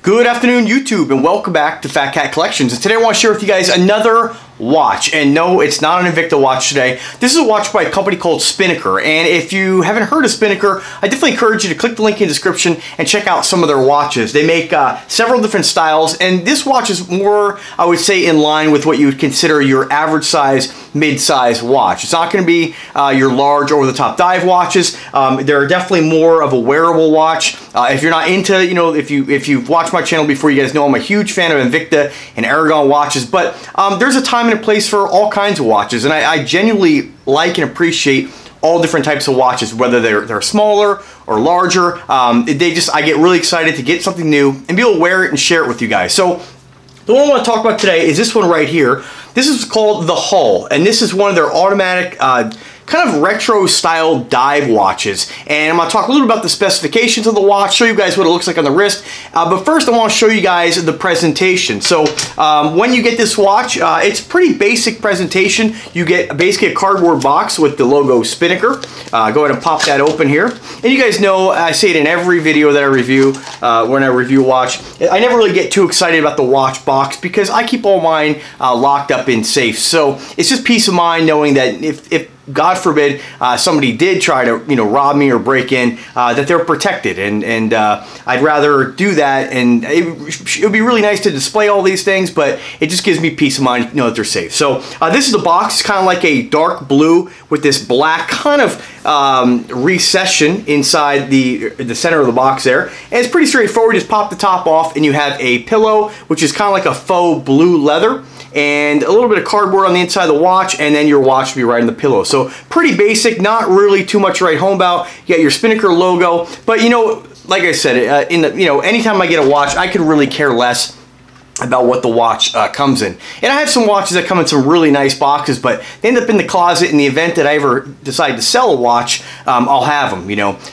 Good afternoon, YouTube, and welcome back to Fat Cat Collections. And today I want to share with you guys another watch. And no, it's not an INVICTA watch today. This is a watch by a company called Spinnaker. And if you haven't heard of Spinnaker, I definitely encourage you to click the link in the description and check out some of their watches. They make several different styles, and this watch is more, I would say, in line with what you would consider your average size, mid-size watch. It's not going to be your large over-the-top dive watches. They're definitely more of a wearable watch. If you're not into, if you've watched my channel before, you guys know I'm a huge fan of INVICTA and Aragon watches, but there's a time and a place for all kinds of watches, and I genuinely like and appreciate all different types of watches, whether they're smaller or larger. I get really excited to get something new and be able to wear it and share it with you guys. So the one I want to talk about today is this one right here. This is called the Hull, and this is one of their automatic kind of retro style dive watches. And I'm going to talk a little about the specifications of the watch, show you guys what it looks like on the wrist. But first I want to show you guys the presentation. So when you get this watch, it's pretty basic presentation. You get basically a cardboard box with the logo Spinnaker. Go ahead and pop that open here. And you guys know, I say it in every video that I review, when I review a watch, I never really get too excited about the watch box because I keep all mine locked up in safes. So it's just peace of mind knowing that if God forbid somebody did try to rob me or break in, that they're protected, and I'd rather do that. And it would be really nice to display all these things, but it just gives me peace of mind to know that they're safe. So this is the box. It's kind of like a dark blue with this black kind of recession inside the center of the box there, and it's pretty straightforward. Just pop the top off and you have a pillow, which is kind of like a faux blue leather, and a little bit of cardboard on the inside of the watch, and then your watch will be right in the pillow. So pretty basic, not really too much to write home about. You got your Spinnaker logo, but like I said, anytime I get a watch, I could really care less about what the watch comes in. And I have some watches that come in some really nice boxes, but they end up in the closet. In the event that I ever decide to sell a watch, I'll have them,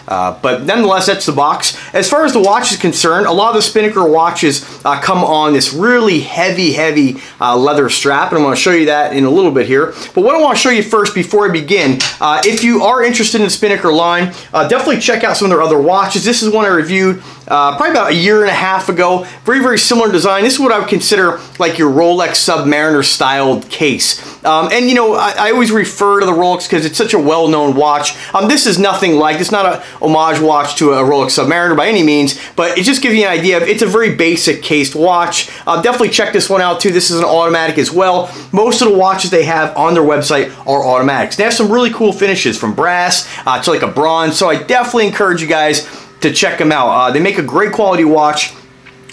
but nonetheless, that's the box. As far as the watch is concerned, a lot of the Spinnaker watches come on this really heavy leather strap, and I'm going to show you that in a little bit here. But what I want to show you first before I begin, if you are interested in the Spinnaker line, definitely check out some of their other watches. This is one I reviewed probably about a year and a half ago. Very similar design. This is what I would consider like your Rolex Submariner styled case. And I always refer to the Rolex because it's such a well-known watch. This is nothing like, it's not a homage watch to a Rolex Submariner by any means, but it just gives you an idea of, it's a very basic cased watch. Definitely check this one out too. This is an automatic as well. Most of the watches they have on their website are automatics. They have some really cool finishes from brass to like a bronze, so I definitely encourage you guys to check them out. They make a great quality watch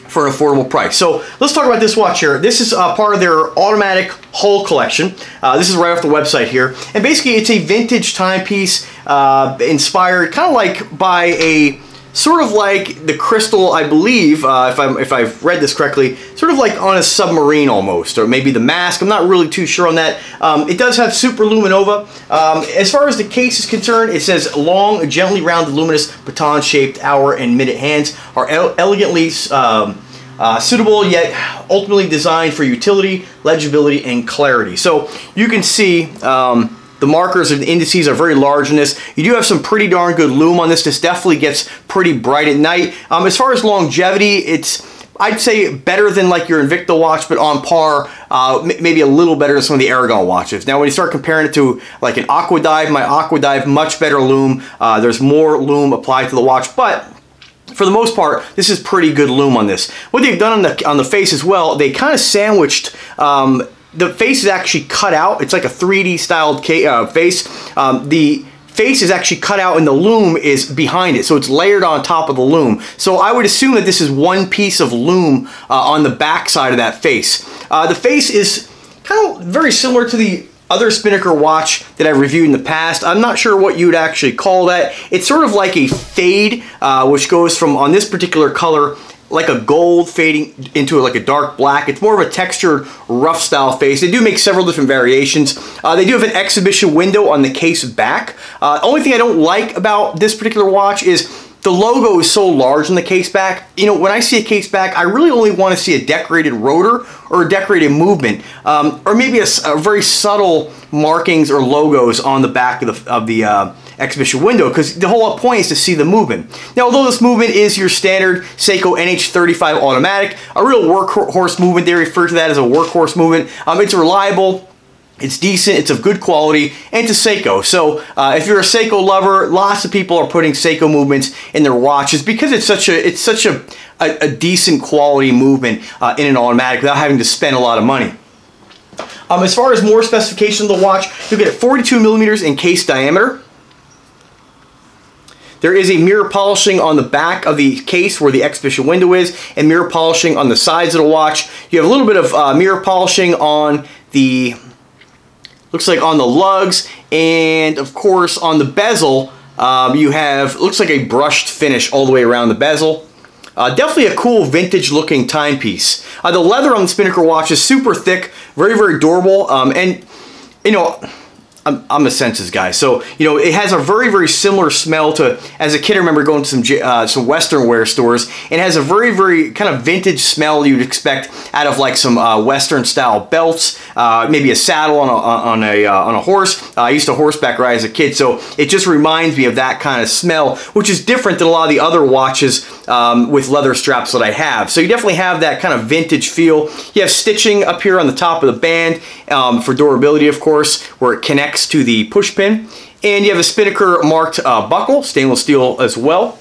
for an affordable price. So let's talk about this watch here. This is part of their automatic Hull collection. This is right off the website here, and basically it's a vintage timepiece inspired kind of like by a sort of like the crystal, I believe, if I've read this correctly, sort of like on a submarine almost, or maybe the mask. I'm not really too sure on that. It does have super luminova. As far as the case is concerned, it says long, gently rounded, luminous, baton-shaped hour and minute hands are elegantly suitable yet ultimately designed for utility, legibility, and clarity. So you can see the markers and indices are very large in this. You do have some pretty darn good lume on this. This definitely gets pretty bright at night. As far as longevity, it's, I'd say, better than like your INVICTA watch, but on par, maybe a little better than some of the Aragon watches. Now, when you start comparing it to like an Aqua Dive, my Aqua Dive, much better lume. There's more lume applied to the watch, but for the most part, this is pretty good lume on this. What they've done on the face as well, they kind of sandwiched the face is actually cut out. It's like a 3D styled face. The face is actually cut out and the lume is behind it, so it's layered on top of the lume. So I would assume that this is one piece of lume on the back side of that face. The face is kind of very similar to the other Spinnaker watch that I reviewed in the past. I'm not sure what you would actually call that. It's sort of like a fade, which goes from, on this particular color, like a gold fading into like a dark black. It's more of a textured, rough style face. They do make several different variations. They do have an exhibition window on the case back. Only thing I don't like about this particular watch is the logo is so large in the case back. When I see a case back, I really only want to see a decorated rotor or a decorated movement, or maybe a very subtle markings or logos on the back of the exhibition window, because the whole point is to see the movement. Now, although this movement is your standard Seiko NH35 automatic, a real workhorse movement, they refer to that as a workhorse movement. It's reliable. It's decent, it's of good quality, and it's a Seiko. So if you're a Seiko lover, lots of people are putting Seiko movements in their watches because it's such a decent quality movement in an automatic without having to spend a lot of money. As far as more specifications of the watch, you'll get 42 millimeters in case diameter. There is a mirror polishing on the back of the case where the exhibition window is, and mirror polishing on the sides of the watch. You have a little bit of mirror polishing on the, looks like on the lugs, and of course on the bezel you have, looks like a brushed finish all the way around the bezel. Definitely a cool vintage looking timepiece. The leather on the Spinnaker watch is super thick, very, very durable, and you know, I'm a senses guy, so you know it has a very, very similar smell to. As a kid, I remember going to some Western wear stores, and it has a very, very kind of vintage smell you'd expect out of like some Western style belts, maybe a saddle on a horse. I used to horseback ride as a kid, so it just reminds me of that kind of smell, which is different than a lot of the other watches with leather straps that I have. So you definitely have that kind of vintage feel. You have stitching up here on the top of the band for durability, of course, where it connects to the push pin, and you have a Spinnaker marked buckle, stainless steel as well.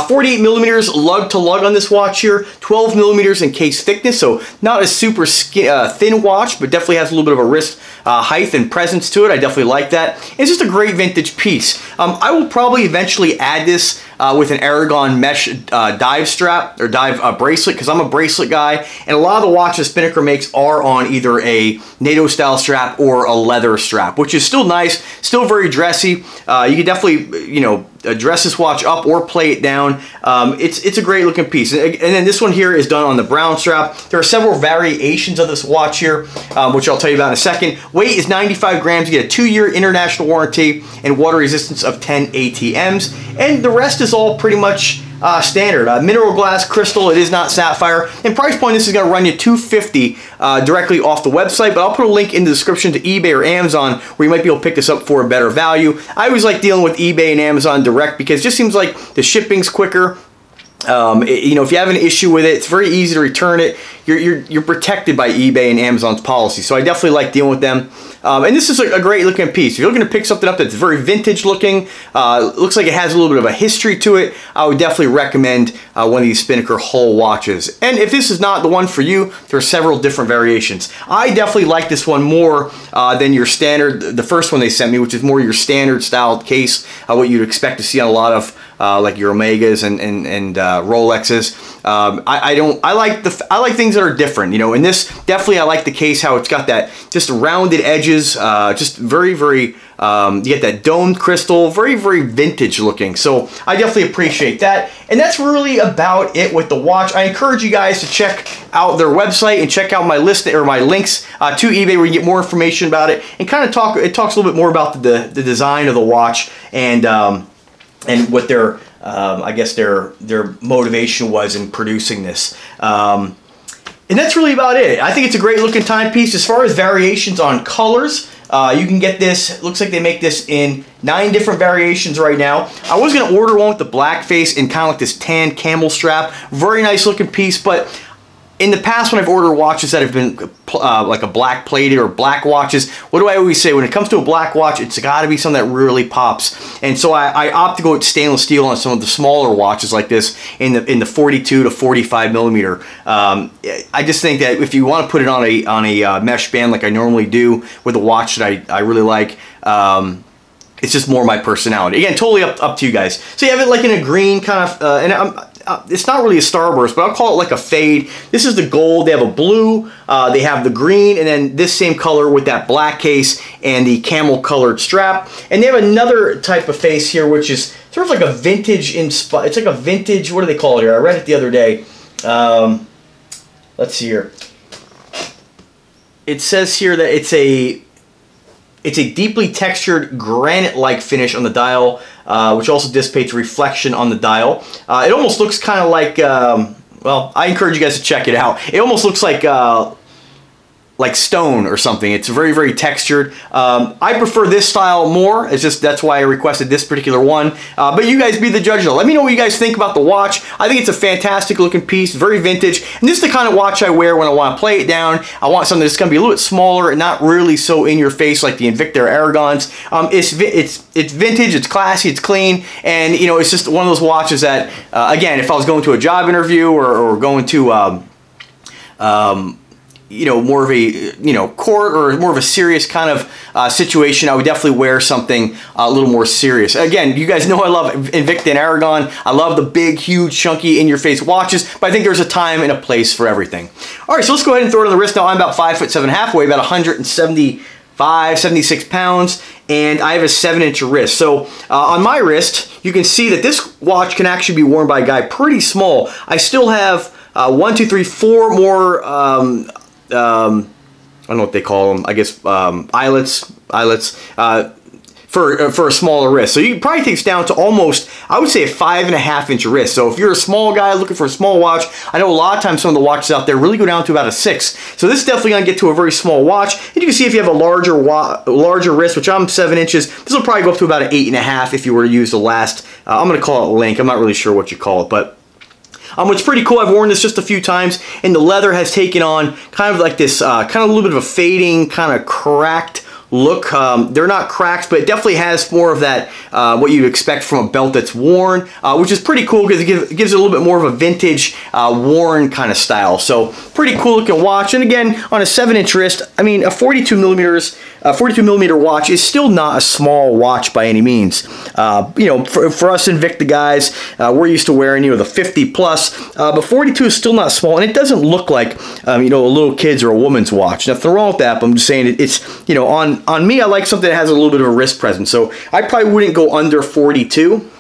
48 millimeters lug to lug on this watch here, 12 millimeters in case thickness, so not a super thin watch, but definitely has a little bit of a wrist height and presence to it. I definitely like that. It's just a great vintage piece. I will probably eventually add this with an Aragon mesh dive strap or dive bracelet, because I'm a bracelet guy, and a lot of the watches Spinnaker makes are on either a NATO style strap or a leather strap, which is still nice, still very dressy. You can definitely, you know, dress this watch up or play it down. It's a great looking piece. And then this one here is done on the brown strap. There are several variations of this watch here, which I'll tell you about in a second. Weight is 95 grams. You get a 2-year international warranty and water resistance of 10 ATMs. And the rest is all pretty much standard. Mineral glass crystal, it is not sapphire. And price point, this is going to run you $250 directly off the website, but I'll put a link in the description to eBay or Amazon where you might be able to pick this up for a better value. I always like dealing with eBay and Amazon direct because it just seems like the shipping's quicker. You know, if you have an issue with it, it's very easy to return it. You're protected by eBay and Amazon's policy, so I definitely like dealing with them. And this is a great looking piece. If you're looking to pick something up that's very vintage looking, looks like it has a little bit of a history to it, I would definitely recommend one of these Spinnaker Hull watches. And if this is not the one for you, there are several different variations. I definitely like this one more than your standard, the first one they sent me, which is more your standard styled case, what you'd expect to see on a lot of like your Omegas and Rolexes. I like things that are different, you know. And this definitely, I like the case, how it's got that just rounded edges, just very, very. You get that domed crystal, very, very vintage looking. So I definitely appreciate that. And that's really about it with the watch. I encourage you guys to check out their website and check out my list or my links to eBay where you get more information about it and kind of talks a little bit more about the design of the watch and what their I guess their motivation was in producing this. And that's really about it. I think it's a great looking timepiece. As far as variations on colors, you can get this, looks like they make this in 9 different variations right now. I was going to order one with the black face and kind of like this tan camel strap. Very nice looking piece, but in the past when I've ordered watches that have been like a black plated or black watches, what do I always say? When it comes to a black watch, it's got to be something that really pops. And so I opt to go with stainless steel on some of the smaller watches like this in the 42 to 45 millimeter. I just think that if you want to put it on a mesh band like I normally do with a watch that I really like, it's just more my personality. Again, totally up to you guys. So you have it like in a green kind of, it's not really a starburst, but I'll call it like a fade. This is the gold. They have a blue, they have the green, and then this same color with that black case and the camel colored strap. And they have another type of face here, which is sort of like a vintage, it's like a vintage, what do they call it here? I read it the other day. Let's see here. It says here that it's a deeply textured granite-like finish on the dial, which also dissipates reflection on the dial. It almost looks kind of like, well, I encourage you guys to check it out. It almost looks like like stone or something. It's very, very textured. I prefer this style more. It's just, that's why I requested this particular one. But you guys be the judge though. Let me know what you guys think about the watch. I think it's a fantastic looking piece, very vintage. And this is the kind of watch I wear when I want to play it down. I want something that's going to be a little bit smaller and not really so in your face like the INVICTA or Aragons. It's vintage, it's classy, it's clean, and you know, it's just one of those watches that, again, if I was going to a job interview or going to you know, more of a, you know, court or more of a serious kind of situation, I would definitely wear something a little more serious. Again, you guys know I love INVICTA and Aragon. I love the big, huge, chunky, in-your-face watches, but I think there's a time and a place for everything. All right, so let's go ahead and throw it on the wrist now. I'm about 5'7.5", weigh about 175, 76 pounds, and I have a 7-inch wrist. So on my wrist, you can see that this watch can actually be worn by a guy pretty small. I still have 1, 2, 3, 4 more I don't know what they call them. I guess eyelets for a smaller wrist. So you can probably take this down to almost, I would say, a 5.5-inch wrist. So if you're a small guy looking for a small watch, I know a lot of times some of the watches out there really go down to about a 6. So this is definitely going to get to a very small watch. And you can see if you have a larger wrist, which I'm 7 inches, this will probably go up to about an 8.5 if you were to use the last, I'm going to call it link. I'm not really sure what you call it, but it's pretty cool. I've worn this just a few times, and the leather has taken on kind of like this, kind of a little bit of a fading, kind of cracked look. They're not cracks, but it definitely has more of that, what you'd expect from a belt that's worn, which is pretty cool because it gives it a little bit more of a vintage, worn kind of style. So pretty cool looking watch. And again, on a 7-inch wrist, I mean, a 42 millimeter watch is still not a small watch by any means. You know, for us INVICTA guys, we're used to wearing, you know, the 50 plus, but 42 is still not small, and it doesn't look like, you know, a little kid's or a woman's watch. Nothing wrong with that, but I'm just saying it's, you know, on me, I like something that has a little bit of a wrist presence. So I probably wouldn't go under 42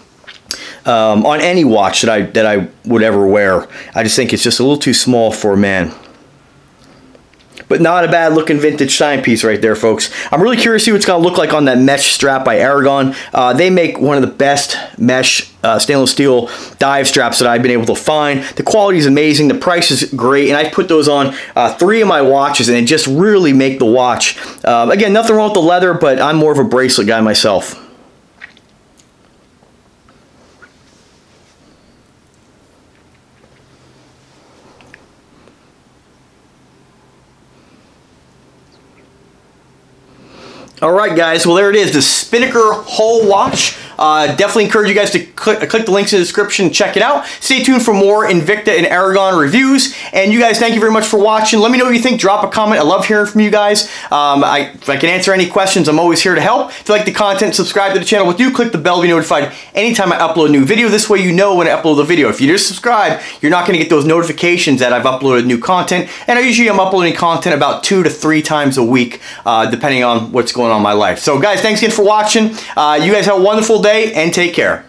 on any watch that I would ever wear. I just think it's just a little too small for a man. But not a bad looking vintage timepiece right there, folks. I'm really curious to see what it's going to look like on that mesh strap by Aragon. They make one of the best mesh stainless steel dive straps that I've been able to find. The quality is amazing. The price is great. And I put those on 3 of my watches, and it just really make the watch. Again, nothing wrong with the leather, but I'm more of a bracelet guy myself. Alright guys, well there it is, the Spinnaker Hull watch. Definitely encourage you guys to click the links in the description and check it out. Stay tuned for more INVICTA and Aragon reviews. And you guys, thank you very much for watching. Let me know what you think. Drop a comment. I love hearing from you guys. If I can answer any questions, I'm always here to help. If you like the content, subscribe to the channel. Do click the bell to be notified anytime I upload a new video. This way you know when I upload the video. If you just subscribe, you're not going to get those notifications that I've uploaded new content. And I'm uploading content about 2 to 3 times a week, depending on what's going on in my life. So guys, thanks again for watching. You guys have a wonderful day and take care.